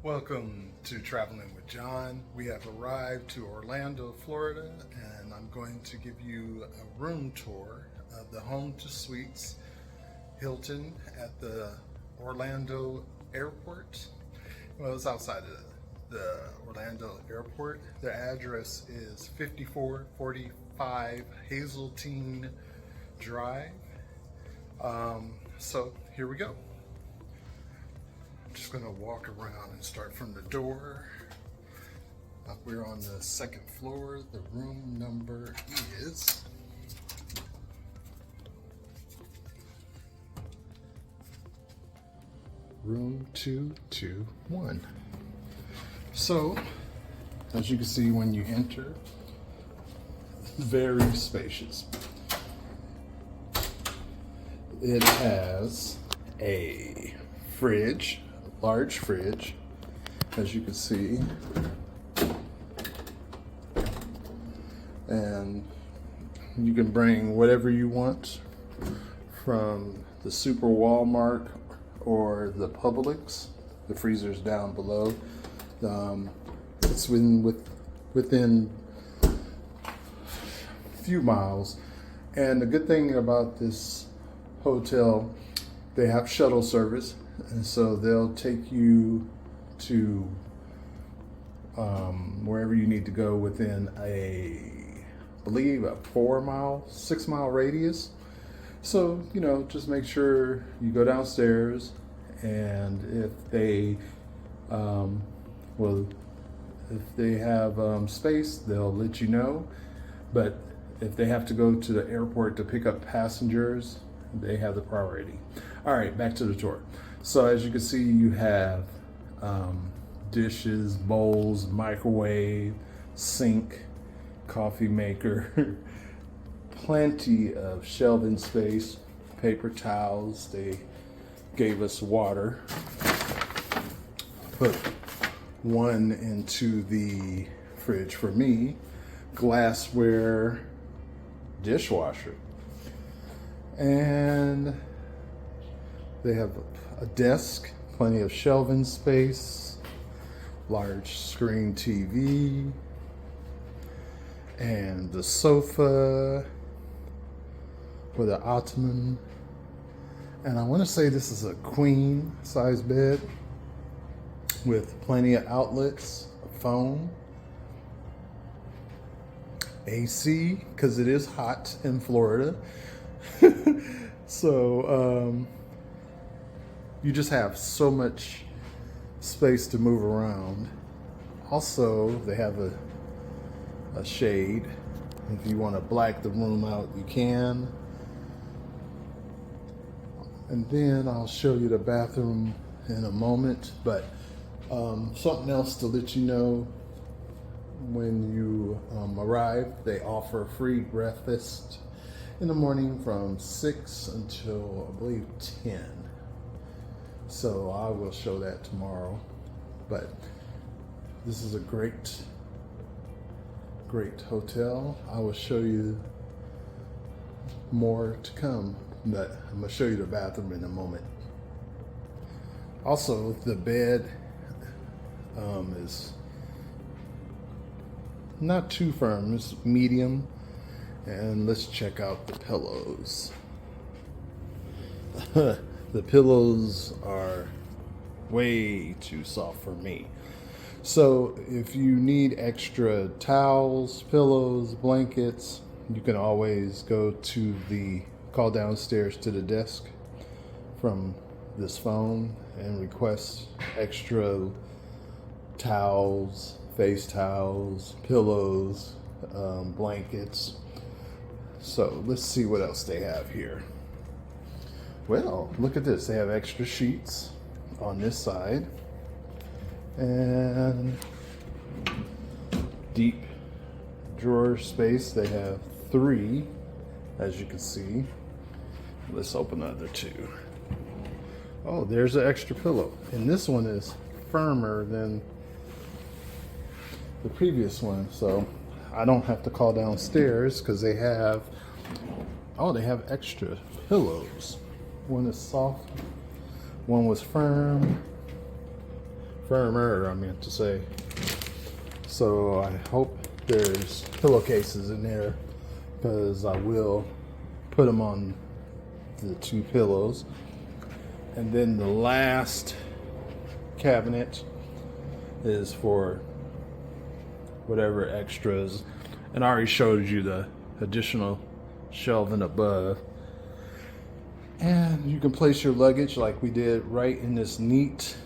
Welcome to Traveling with John. We have arrived to Orlando, Florida, and I'm going to give you a room tour of the Home2 Suites Hilton at the Orlando Airport. Well, it's outside of the Orlando Airport. The address is 5445 Hazeltine Drive. So here we go. I'm just gonna walk around and start from the door. We're on the second floor. The room number is room 221. So, as you can see when you enter, very spacious. It has a fridge, large fridge, as you can see, and you can bring whatever you want from the Super Walmart or the Publix. The freezer's down below. It's within a few miles, and the good thing about this hotel, they have shuttle service. And so they'll take you to wherever you need to go within I believe a 6 mile radius. So, just make sure you go downstairs, and if they, if they have space, they'll let you know. But if they have to go to the airport to pick up passengers, they have the priority. All right, back to the tour. So as you can see, you have dishes, bowls, microwave, sink, coffee maker, plenty of shelving space, paper towels. They gave us water. Put one into the fridge for me, glassware, dishwasher. And they have a desk, plenty of shelving space, large screen TV, and the sofa with an ottoman. And I want to say this is a queen size bed with plenty of outlets, a phone, AC, because it is hot in Florida. So, you just have so much space to move around. Also, they have a shade. If you want to black the room out, you can. And then I'll show you the bathroom in a moment. But something else to let you know, when you arrive, they offer free breakfast in the morning from 6 until I believe 10. So I will show that tomorrow. But this is a great hotel. I will show you more to come, but I'm gonna show you the bathroom in a moment. Also, the bed is not too firm, it's medium. And let's check out the pillows. The pillows are way too soft for me. So if you need extra towels, pillows, blankets, you can always call downstairs to the desk from this phone and request extra towels, face towels, pillows, blankets. So let's see what else they have here. Well, look at this. They have extra sheets on this side, and deep drawer space. They have 3, as you can see. Let's open the other 2. Oh, there's an extra pillow. And this one is firmer than the previous one. So I don't have to call downstairs because they have extra pillows. One is soft, one was firm, firmer, I meant to say. So I hope there's pillowcases in there, because I will put them on the 2 pillows. And then the last cabinet is for whatever extras, and I already showed you the additional shelving above. And you can place your luggage like we did right in this neat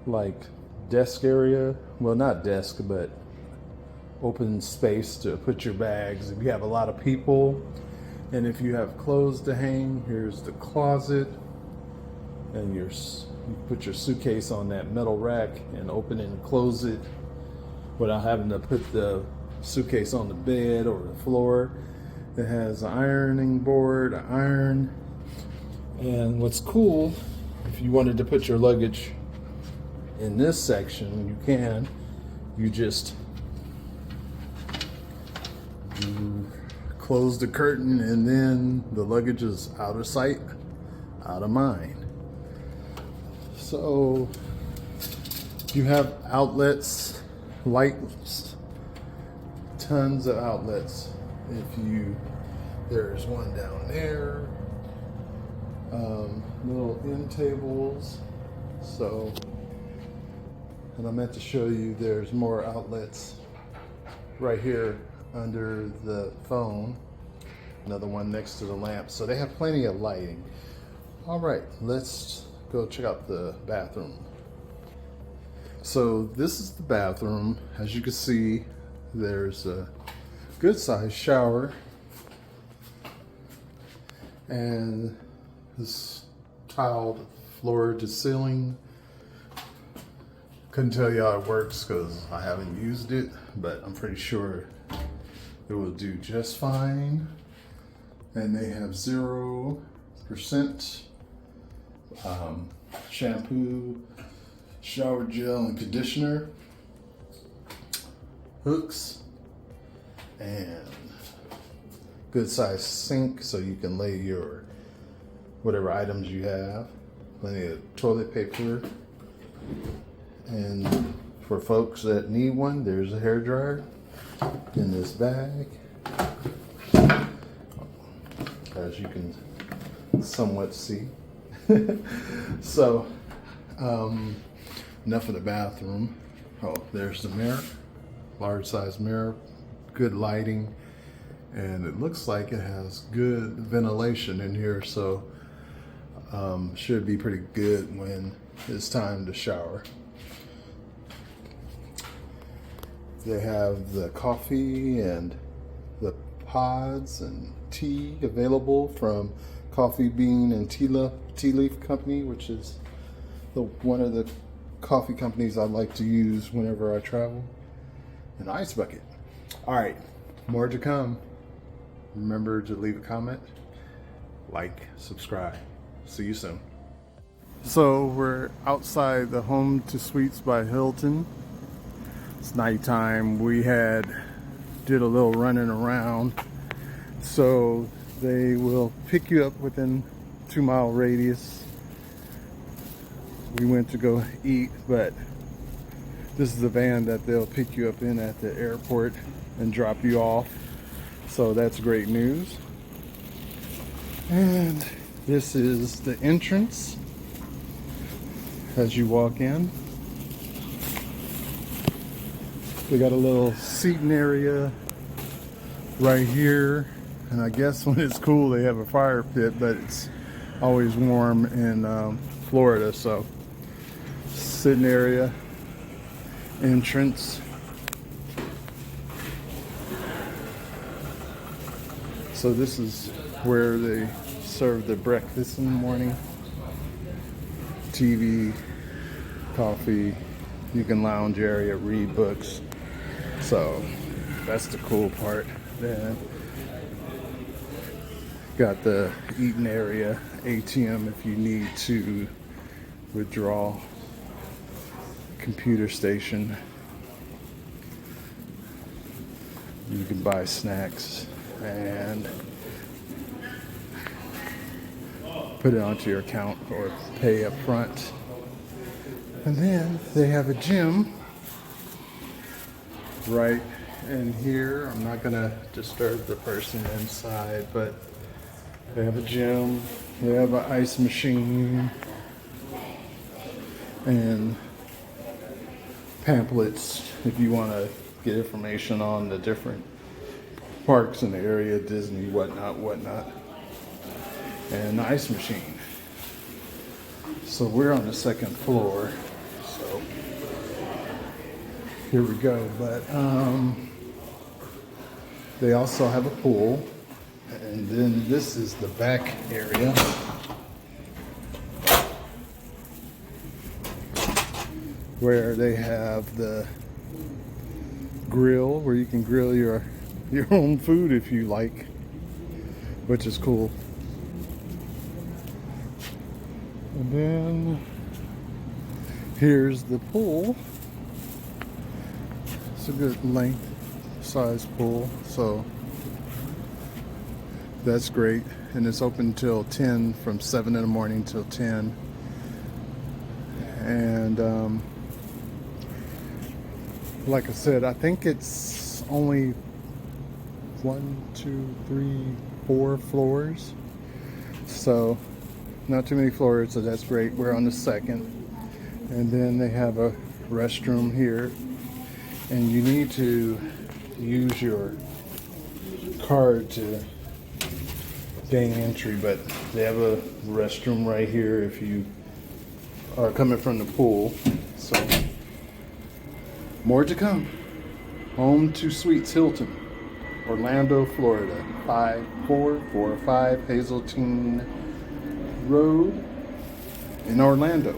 like desk area. Well, not desk, but open space to put your bags if you have a lot of people. And if you have clothes to hang, here's the closet, and you put your suitcase on that metal rack and open and close it without having to put the suitcase on the bed or the floor. It has an ironing board, an iron, and what's cool, if you wanted to put your luggage in this section, you can. You just close the curtain, and then the luggage is out of sight, out of mind. So you have outlets, lights, tons of outlets. There's one down there, little end tables. So, and I meant to show you there's more outlets right here under the phone, another one next to the lamp. So they have plenty of lighting. All right, let's go check out the bathroom. So this is the bathroom. As you can see, there's a good sized shower, and this tiled floor to ceiling. Couldn't tell you how it works because I haven't used it, but I'm pretty sure it will do just fine. And they have 0% shampoo, shower gel, and conditioner, hooks, and good sized sink so you can lay your whatever items you have. Plenty of toilet paper, and for folks that need one, there's a hairdryer in this bag, as you can somewhat see. So enough of the bathroom. Oh, there's the mirror, large size mirror, good lighting, and it looks like it has good ventilation in here, so should be pretty good when it's time to shower. They have the coffee and the pods and tea available from Coffee Bean and Tea Leaf Company, which is one of the coffee companies I like to use whenever I travel. An ice bucket. All right, more to come. Remember to leave a comment, like, subscribe. See you soon. So we're outside the Home2 Suites by Hilton. It's nighttime. We did a little running around. So they will pick you up within 2-mile radius. We went to go eat, but this is the van that they'll pick you up in at the airport and drop you off. So that's great news. And this is the entrance as you walk in. They got a little seating area right here, and I guess when it's cool they have a fire pit, but it's always warm in Florida. So sitting area, entrance. So this is where they serve the breakfast in the morning. TV, coffee, you can lounge area, read books. So that's the cool part. Then got the eating area, ATM if you need to withdraw, computer station. You can buy snacks and put it onto your account or pay up front. And then they have a gym right in here. I'm not gonna disturb the person inside, but they have a gym. They have an ice machine and pamphlets if you want to get information on the different parks in the area, Disney, whatnot, and the ice machine. So we're on the second floor, so here we go. But they also have a pool, and then this is the back area. Where they have the grill where you can grill your own food if you like, which is cool. And then here's the pool. It's a good length size pool, so that's great. And it's open till 10, from 7 in the morning till 10. And like I said, I think it's only 1, 2, 3, 4 floors, so not too many floors, so that's great. We're on the second. And then they have a restroom here, and you need to use your card to gain entry, but they have a restroom right here if you are coming from the pool. So more to come. Home2 Suites Hilton, Orlando, Florida, 5445 Hazeltine Road in Orlando.